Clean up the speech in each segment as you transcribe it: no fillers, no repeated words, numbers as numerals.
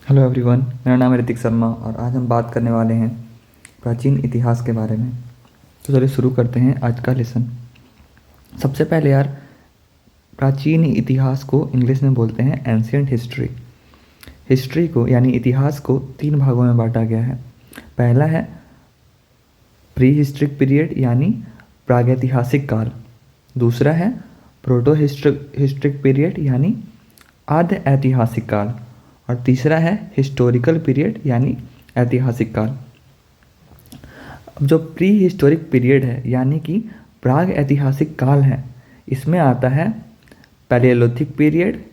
Hello everyone, मेरा नाम है ऋतिक शर्मा और आज हम बात करने वाले हैं प्राचीन इतिहास के बारे में। तो चलिए शुरू करते हैं आज का लेसन। सबसे पहले यार, प्राचीन इतिहास को इंग्लिश में बोलते हैं एंशियंट हिस्ट्री। हिस्ट्री को यानी इतिहास को तीन भागों में बांटा गया है। पहला है प्री हिस्ट्रिक पीरियड यानी प्रागैतिहासिक काल। दूसरा है प्रोटो हिस्ट्रिक पीरियड यानी आद्य ऐतिहासिक काल। और तीसरा है हिस्टोरिकल पीरियड यानी ऐतिहासिक काल। अब जो प्री हिस्टोरिक पीरियड है यानी कि प्राग ऐतिहासिक काल है, इसमें आता है Palaeolithic period,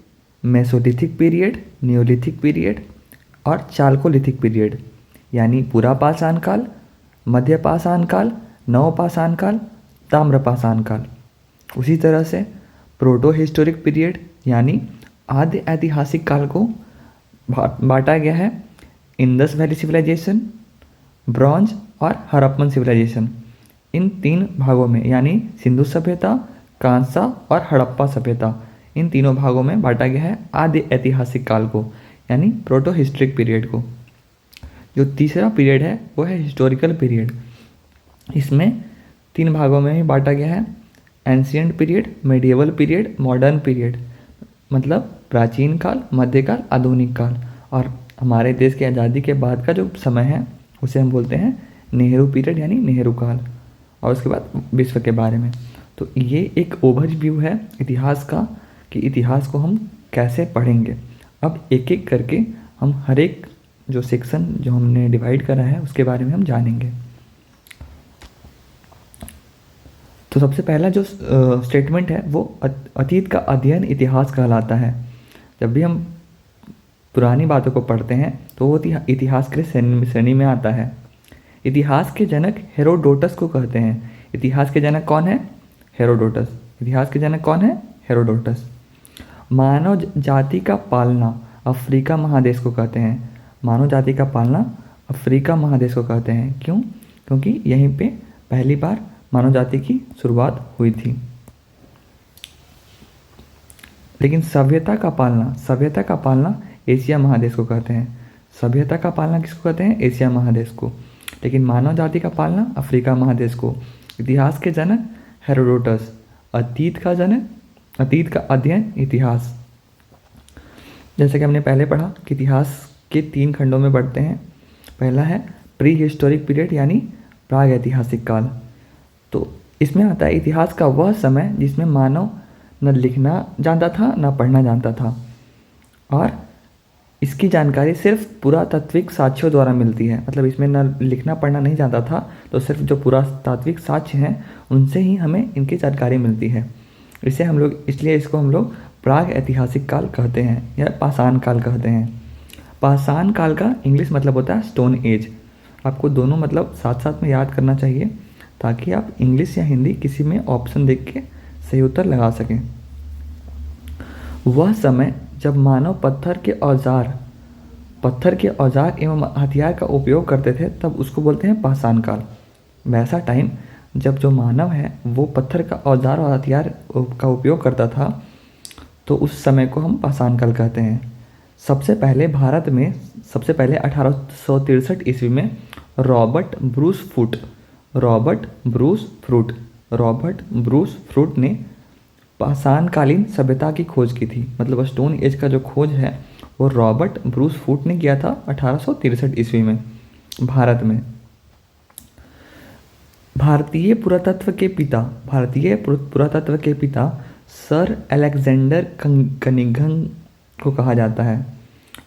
Mesolithic period, Neolithic period और चालकोलिथिक पीरियड यानी पूरा पाषाण काल, मध्य पाषाण काल, नव पाषाण काल, ताम्र पाषाण काल। उसी तरह से प्रोटो हिस्टोरिक पीरियड यानी आद्य ऐतिहासिक काल को बांटा गया है इंडस वैली सिविलाइजेशन, ब्रॉन्ज और हड़प्पन सिविलाइजेशन। इन तीन भागों में यानी सिंधु सभ्यता, कांसा और हड़प्पा सभ्यता, इन तीनों भागों में बांटा गया है आद्य ऐतिहासिक काल को यानी प्रोटो हिस्ट्रिक पीरियड को। जो तीसरा पीरियड है वो है हिस्टोरिकल पीरियड। इसमें तीन भागों में ही बांटा गया है ancient period, medieval period, modern period. मतलब प्राचीन काल, मध्यकाल, आधुनिक काल। और हमारे देश की आज़ादी के बाद का जो समय है उसे हम बोलते हैं नेहरू पीरियड यानी नेहरू काल। और उसके बाद विश्व के बारे में। तो ये एक ओवरव्यू है इतिहास का कि इतिहास को हम कैसे पढ़ेंगे। अब एक एक करके हम हर एक जो सेक्शन जो हमने डिवाइड करा है उसके बारे में हम जानेंगे। तो सबसे पहला जो स्टेटमेंट है वो अतीत का अध्ययन इतिहास कहलाता है। जब भी हम पुरानी बातों को पढ़ते हैं तो वो इतिहास के श्रेणी में आता है। इतिहास के जनक हेरोडोटस को कहते हैं। इतिहास के जनक कौन है? हेरोडोटस। इतिहास के जनक कौन है? हेरोडोटस। मानव जाति का पालना अफ्रीका महादेश को कहते हैं। मानव जाति का पालना अफ्रीका महादेश को कहते हैं। क्यों? क्योंकि यहीं पे पहली बार मानव जाति की शुरुआत हुई थी। लेकिन सभ्यता का पालना एशिया महादेश को कहते हैं। सभ्यता का पालना किसको कहते हैं? एशिया महादेश को। लेकिन मानव जाति का पालना अफ्रीका महादेश को। इतिहास के जनक हेरोडोटस। अतीत का अध्ययन इतिहास। जैसे कि हमने पहले पढ़ा कि इतिहास के तीन खंडों में बढ़ते हैं। पहला है प्री हिस्टोरिक पीरियड यानी प्राग ऐतिहासिक काल। तो इसमें आता है इतिहास का वह समय जिसमें मानव न लिखना जानता था न पढ़ना जानता था और इसकी जानकारी सिर्फ पुरातात्विक साक्ष्यों द्वारा मिलती है। मतलब इसमें न लिखना पढ़ना नहीं जानता था तो सिर्फ जो पुरातात्विक साक्ष्य हैं उनसे ही हमें इनकी जानकारी मिलती है। इसलिए इसको हम लोग प्राग ऐतिहासिक काल कहते हैं या पाषाण काल कहते हैं। पाषाण काल का इंग्लिश मतलब होता है स्टोन एज। आपको दोनों मतलब साथ साथ में याद करना चाहिए ताकि आप इंग्लिश या हिंदी किसी में ऑप्शन देख के सही उत्तर लगा सकें। वह समय जब मानव पत्थर के औजार एवं हथियार का उपयोग करते थे तब उसको बोलते हैं पाषाण काल। वैसा टाइम जब जो मानव है वो पत्थर का औजार और हथियार का उपयोग करता था तो उस समय को हम पाषाण काल कहते हैं। सबसे पहले 1863 ईस्वी में रॉबर्ट ब्रूस फ्रूट ने पाषाणकालीन सभ्यता की खोज की थी। मतलब स्टोन एज का जो खोज है वो रॉबर्ट ब्रूस फ्रूट ने किया था 1863 ईस्वी में भारत में। भारतीय पुरातत्व के पिता सर अलेक्जेंडर कनिंघम को कहा जाता है।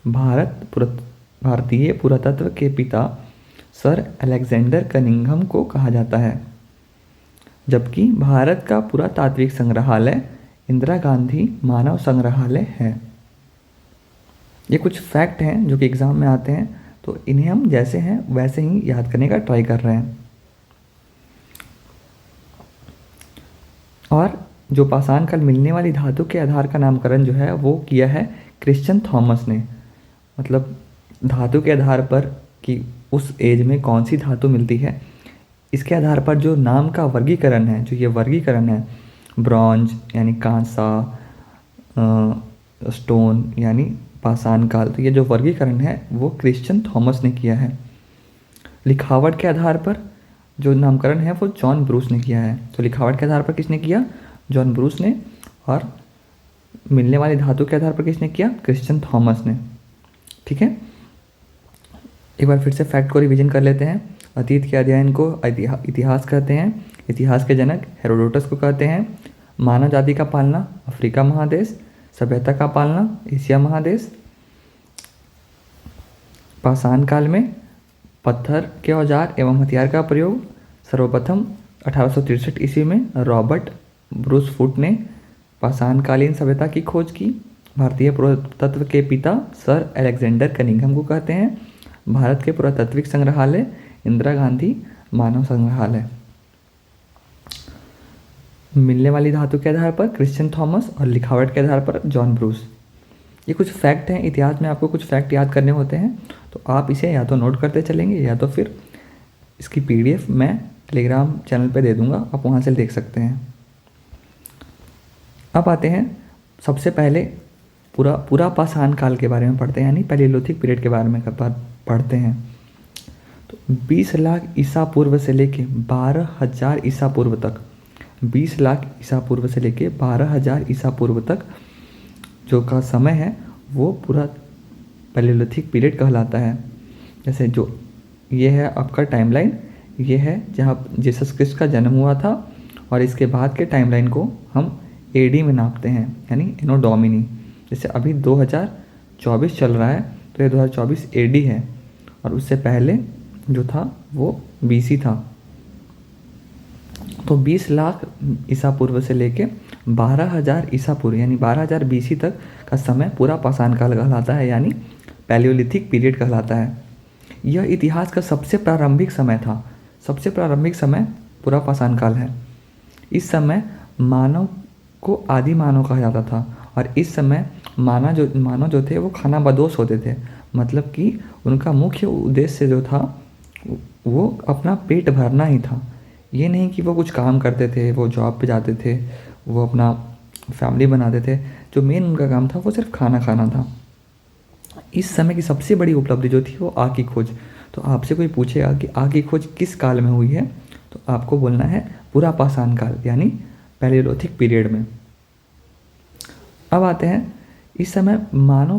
भारतीय पुरातत्व के पिता सर अलेक्जेंडर कनिंघम को कहा जाता है। जबकि भारत का पुरातात्विक संग्रहालय इंदिरा गांधी मानव संग्रहालय है। ये कुछ फैक्ट हैं जो कि एग्ज़ाम में आते हैं तो इन्हें हम जैसे हैं वैसे ही याद करने का ट्राई कर रहे हैं। और जो पाषाण काल मिलने वाली धातु के आधार का नामकरण जो है वो किया है क्रिश्चियन थॉमस ने। मतलब धातु के आधार पर कि उस एज में कौन सी धातु मिलती है, इसके आधार पर जो नाम का वर्गीकरण है, जो ये वर्गीकरण है ब्रॉन्ज यानी कांसा, स्टोन यानी पाषाण काल। तो ये जो वर्गीकरण है वो क्रिश्चियन थॉमस ने किया है। लिखावट के आधार पर जो नामकरण है वो जॉन ब्रूस ने किया है। तो लिखावट के आधार पर किसने किया? जॉन ब्रूस ने। और मिलने वाली धातु के आधार पर किसने किया? क्रिश्चियन थॉमस ने। ठीक है, एक बार फिर से फैक्ट को रिवीजन कर लेते हैं। अतीत के अध्ययन को इतिहास कहते हैं। इतिहास के जनक हेरोडोटस को कहते हैं। मानव जाति का पालना अफ्रीका महादेश। सभ्यता का पालना एशिया महादेश। पाषाण काल में पत्थर के औजार एवं हथियार का प्रयोग सर्वप्रथम 1863 ईस्वी में रॉबर्ट ब्रूस फुट ने पाषाणकालीन सभ्यता की खोज की। भारतीय पुरातत्व के पिता सर अलेक्जेंडर कनिंघम को कहते हैं। भारत के पुरातात्विक संग्रहालय इंदिरा गांधी मानव संग्रहालय। मिलने वाली धातु के आधार पर क्रिश्चियन थॉमस और लिखावट के आधार पर जॉन ब्रूस। ये कुछ फैक्ट हैं। इतिहास में आपको कुछ फैक्ट याद करने होते हैं, तो आप इसे या तो नोट करते चलेंगे या तो फिर इसकी PDF मैं टेलीग्राम चैनल पे दे दूंगा, आप वहाँ से देख सकते हैं। अब आते हैं सबसे पहले पूरा पाषाण काल के बारे में पढ़ते हैं, यानी पैलियोलिथिक पीरियड के बारे में पढ़ते हैं। तो 20 लाख ईसा पूर्व से लेके 12,000 ईसा पूर्व तक, 20 लाख ईसा पूर्व से लेके 12,000 ईसा पूर्व तक जो का समय है वो पूरा पैलियोलिथिक पीरियड कहलाता है। जैसे जो ये है आपका टाइमलाइन, ये है जहाँ जीसस क्रिस्ट का जन्म हुआ था, और इसके बाद के टाइमलाइन को हम AD में नापते हैं, यानी एनो डोमिनी। जैसे अभी 2024 चल रहा है, तो ये 2024 AD है, और उससे पहले जो था वो BC था। तो 20 लाख ईसा पूर्व से लेके 12,000 ईसा पूर्व यानी 12,000 BC तक का समय पूरा पाषाण काल कहलाता है, यानी पैलियोलिथिक पीरियड कहलाता है। यह इतिहास का सबसे प्रारंभिक समय था। सबसे प्रारंभिक समय पूरा पाषाण काल है। इस समय मानव को आदि मानव कहा जाता था, और इस समय मानव जो थे वो खाना बदोश होते थे। मतलब कि उनका मुख्य उद्देश्य जो था वो अपना पेट भरना ही था। ये नहीं कि वो कुछ काम करते थे, वो जॉब पे जाते थे, वो अपना फैमिली बनाते थे। जो मेन उनका काम था वो सिर्फ खाना खाना था। इस समय की सबसे बड़ी उपलब्धि जो थी वो आग की खोज। तो आपसे कोई पूछेगा कि आग की खोज किस काल में हुई है, तो आपको बोलना है पूरा पाषाण काल, यानी पैलियोलिथिक पीरियड में। अब आते हैं, इस समय मानव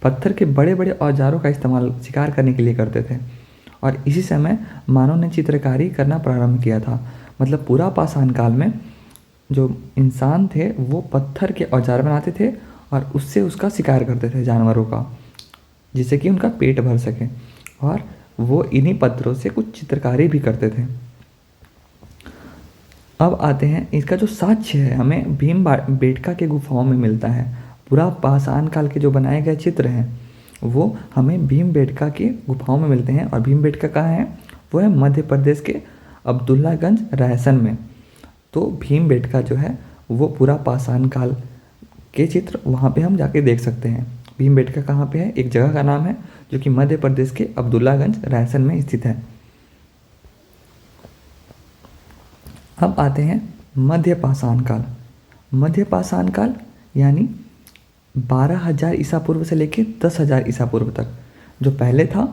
पत्थर के बड़े बड़े औजारों का इस्तेमाल शिकार करने के लिए करते थे, और इसी समय मानव ने चित्रकारी करना प्रारंभ किया था। मतलब पूरा पाषाण काल में जो इंसान थे वो पत्थर के औजार बनाते थे और उससे उसका शिकार करते थे जानवरों का, जिससे कि उनका पेट भर सके, और वो इन्हीं पत्थरों से कुछ चित्रकारी भी करते थे। अब आते हैं, इसका जो साक्ष्य है हमें भीमबेटका के गुफाओं में मिलता है। पूरा पाषाण काल के जो बनाए गए चित्र हैं वो हमें भीमबेटका के गुफाओं में मिलते हैं। और भीमबेटका कहाँ है? वो है मध्य प्रदेश के अब्दुल्लागंज रायसन में। तो भीमबेटका जो है वो पूरा पाषाण काल के चित्र वहाँ पे हम जाके देख सकते हैं। भीमबेटका कहाँ पे है? एक जगह का नाम है जो कि मध्य प्रदेश के अब्दुल्लागंज रायसन में स्थित है। अब आते हैं मध्य पाषाण काल। मध्य पाषाण काल यानी 12,000 ईसा पूर्व से लेके 10,000 ईसा पूर्व तक। जो पहले था,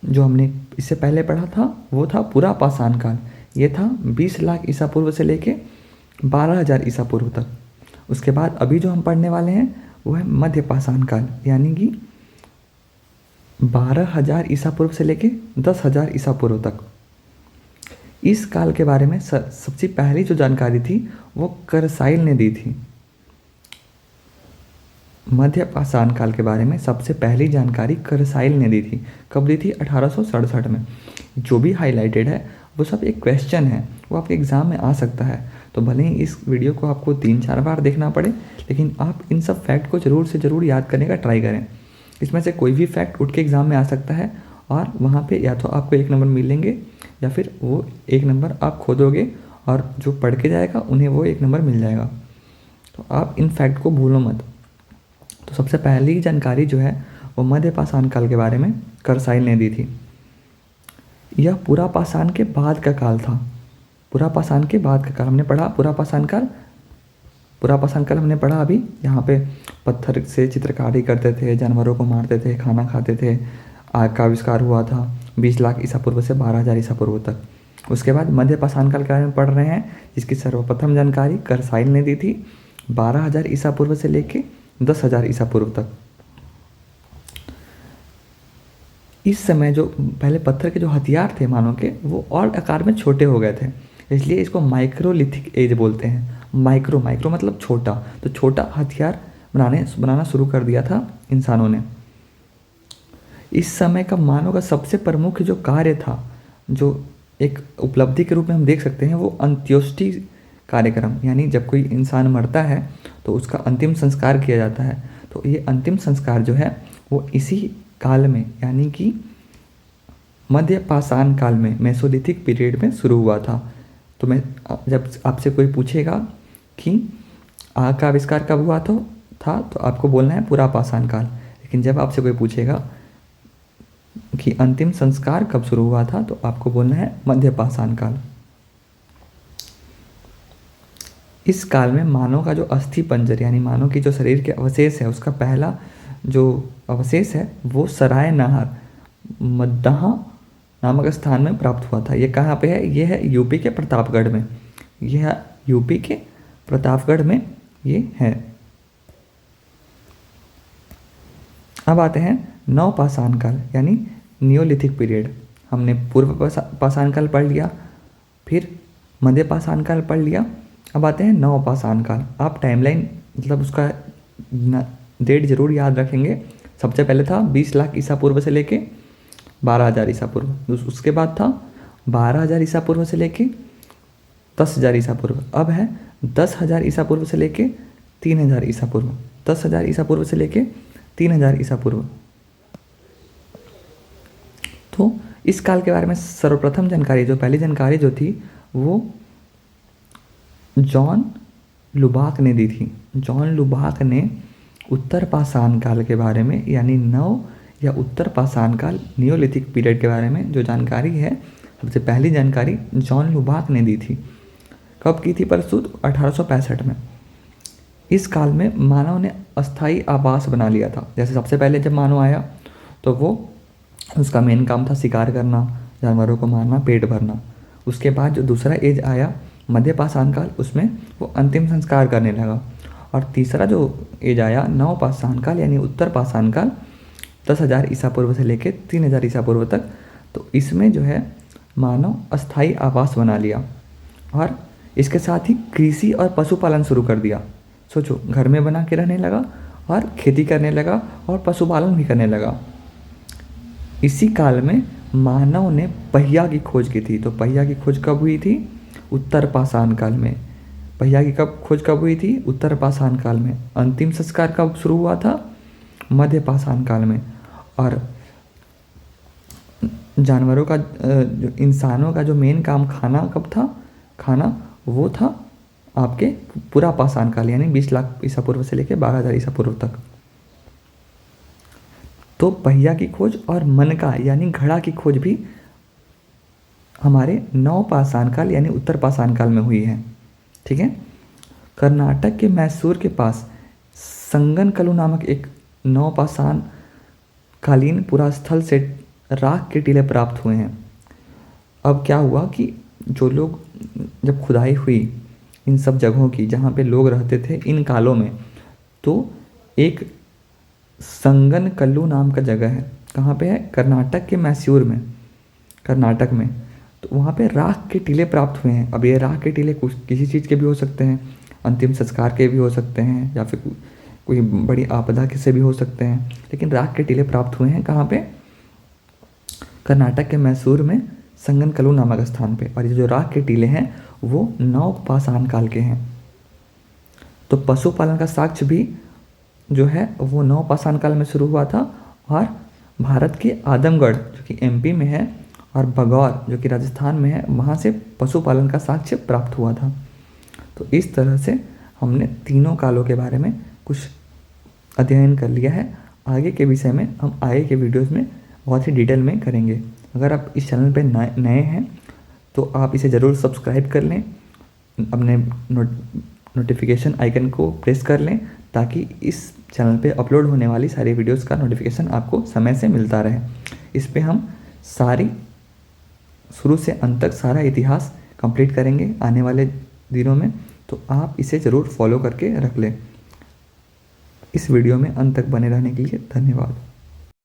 जो हमने इससे पहले पढ़ा था, वो था पूरा पाषाण काल। ये था 20 लाख ईसा पूर्व से लेके 12,000 ईसा पूर्व तक। उसके बाद अभी जो हम पढ़ने वाले हैं वो है मध्य पाषाण काल, यानी कि 12,000 ईसा पूर्व से लेके 10,000 ईसा पूर्व तक। इस काल के बारे में सबसे पहली जो जानकारी थी वो करसाइल ने दी थी। मध्य पाषाण काल के बारे में सबसे पहली जानकारी करसाइल ने दी थी। कब दी थी? 1867 में। जो भी हाईलाइटेड है वो सब एक क्वेश्चन है, वो आपके एग्ज़ाम में आ सकता है। तो भले ही इस वीडियो को आपको 3-4 बार देखना पड़े, लेकिन आप इन सब फैक्ट को ज़रूर से ज़रूर याद करने का ट्राई करें। इसमें से कोई भी फैक्ट उठ के एग्ज़ाम में आ सकता है, और वहाँ पे या तो आपको 1 नंबर मिलेंगे, या फिर वो 1 नंबर आप खोदोगे और जो पढ़ के जाएगा उन्हें वो 1 नंबर मिल जाएगा। तो आप इन फैक्ट को भूलो मत। तो सबसे पहली जानकारी जो है वो मध्य पाषाण काल के बारे में करसाइल ने दी थी। यह पूरा पाषाण के बाद का काल था। पूरा पाषाण के बाद का काल हमने पढ़ा। पूरा पाषाण काल पूरा पाषाण काल हमने पढ़ा अभी, यहाँ पे पत्थर से चित्रकारी करते थे, जानवरों को मारते थे, खाना खाते थे। आग का आविष्कार हुआ था 20 लाख ईसा पूर्व से 12,000 ईसा पूर्व तक। उसके बाद मध्य पाषाण काल के बारे में पढ़ रहे हैं, जिसकी सर्वप्रथम जानकारी करसाइल ने दी थी 12,000 ईसा पूर्व से लेके 10,000 ईसा पूर्व तक। इस समय जो पहले पत्थर के जो हथियार थे मानव के, वो और आकार में छोटे हो गए थे, इसलिए इसको माइक्रोलिथिक एज बोलते हैं। माइक्रो मतलब छोटा, तो छोटा हथियार बनाना शुरू कर दिया था इंसानों ने। इस समय का मानव का सबसे प्रमुख जो कार्य था, जो एक उपलब्धि के रूप में हम देख सकते हैं, वो अंत्योष्टि कार्यक्रम, यानी जब कोई इंसान मरता है तो उसका अंतिम संस्कार किया जाता है। तो ये अंतिम संस्कार जो है वो इसी काल में, यानी कि मध्य पाषाण काल में, मेसोलिथिक पीरियड में शुरू हुआ था। तो मैं जब आपसे कोई पूछेगा कि आग का आविष्कार कब हुआ था तो आपको बोलना है पूरा पाषाण काल। लेकिन जब आपसे कोई पूछेगा कि अंतिम संस्कार कब शुरू हुआ था तो आपको बोलना है मध्य पाषाण काल। इस काल में मानव का जो अस्थि पंजर, यानी मानव की जो शरीर के अवशेष है, उसका पहला जो अवशेष है वो सराय नहर मद्दाह नामक स्थान में प्राप्त हुआ था। ये कहाँ पे है? ये है यूपी के प्रतापगढ़ में। यह यूपी के प्रतापगढ़ में ये है। अब आते हैं नव पाषाण काल, यानी नियोलिथिक पीरियड। हमने पूर्व पाषाण काल पढ़ लिया, फिर मध्य पाषाण काल पढ़ लिया, अब आते हैं नव पाषाण काल। आप टाइमलाइन मतलब उसका डेट जरूर याद रखेंगे। सबसे पहले था 20 लाख ईसा पूर्व से लेके 12,000 ईसा पूर्व। उसके बाद था 12,000 ईसा पूर्व से लेके 10,000 ईसा पूर्व। अब है 10,000 ईसा पूर्व से लेके 3,000 ईसा पूर्व। 10,000 ईसा पूर्व से लेके 3,000 ईसा पूर्व। तो इस काल के बारे में सर्वप्रथम जानकारी, जो पहली जानकारी जो थी, वो जॉन लुबाक ने दी थी। जॉन लुबाक ने उत्तर पाषाण काल के बारे में, यानी नव या उत्तर पाषाण काल, नियोलिथिक पीरियड के बारे में जो जानकारी है, सबसे पहली जानकारी जॉन लुबाक ने दी थी। कब की थी प्रस्तुत? 1865 में। इस काल में मानव ने अस्थायी आवास बना लिया था। जैसे सबसे पहले जब मानव आया तो वो उसका मेन काम था शिकार करना, जानवरों को मारना, पेट भरना। उसके बाद जो दूसरा एज आया मध्य पाषाण काल, उसमें वो अंतिम संस्कार करने लगा। और तीसरा जो एज आया नव पाषाण काल, यानी उत्तर पाषाण काल, 10,000 ईसा पूर्व से लेके 3,000 ईसा पूर्व तक। तो इसमें जो है मानव अस्थायी आवास बना लिया और इसके साथ ही कृषि और पशुपालन शुरू कर दिया। सोचो, घर में बना के रहने लगा और खेती करने लगा और पशुपालन भी करने लगा। इसी काल में मानव ने पहिया की खोज की थी। तो पहिया की खोज कब हुई थी? उत्तर पाषाण काल में। पहिया की खोज कब हुई थी? उत्तर पाषाण काल में। अंतिम संस्कार कब शुरू हुआ था? मध्य पाषाण काल में। और जानवरों का जो इंसानों का जो मेन काम खाना कब था? खाना वो था आपके पूरा पाषाण काल, यानी 20 लाख ईसा पूर्व से लेकर 12,000 ईसा पूर्व तक। तो पहिया की खोज और मनका यानी घड़ा की खोज भी हमारे नव पाषाण काल यानी उत्तर पाषाण काल में हुई है। ठीक है। कर्नाटक के मैसूर के पास संगनकलु नामक एक नव पाषाण कालीन पुरास्थल से राख के टीले प्राप्त हुए हैं। अब क्या हुआ कि जो लोग, जब खुदाई हुई इन सब जगहों की जहाँ पे लोग रहते थे इन कालों में, तो एक संगनकल्लू नाम का जगह है। कहाँ पे है? कर्नाटक के मैसूर में, कर्नाटक में। तो वहाँ पे राख के टीले प्राप्त हुए हैं। अब ये राख के टीले कुछ किसी चीज़ के भी हो सकते हैं, अंतिम संस्कार के भी हो सकते हैं, या फिर कोई बड़ी आपदा के से भी हो सकते हैं। लेकिन राख के टीले प्राप्त हुए हैं कहाँ पे? कर्नाटक के मैसूर में संगनकल्लू नामक स्थान पे। और ये जो राख के टीले हैं वो नव पाषाण काल के हैं। तो पशुपालन का साक्ष्य भी जो है वो नव पाषाण काल में शुरू हुआ था। और भारत के आदमगढ़ जो कि एमपी में है और भगौर जो कि राजस्थान में है, वहाँ से पशुपालन का साक्ष्य प्राप्त हुआ था। तो इस तरह से हमने तीनों कालों के बारे में कुछ अध्ययन कर लिया है। आगे के विषय में हम आगे के वीडियोज़ में बहुत ही डिटेल में करेंगे। अगर आप इस चैनल पर नए हैं तो आप इसे ज़रूर सब्सक्राइब कर लें, अपने नोटिफिकेशन आइकन को प्रेस कर लें ताकि इस चैनल पे अपलोड होने वाली सारी वीडियोस का नोटिफिकेशन आपको समय से मिलता रहे। इस पे हम सारी शुरू से अंत तक सारा इतिहास कंप्लीट करेंगे आने वाले दिनों में, तो आप इसे ज़रूर फॉलो करके रख लें। इस वीडियो में अंत तक बने रहने के लिए धन्यवाद।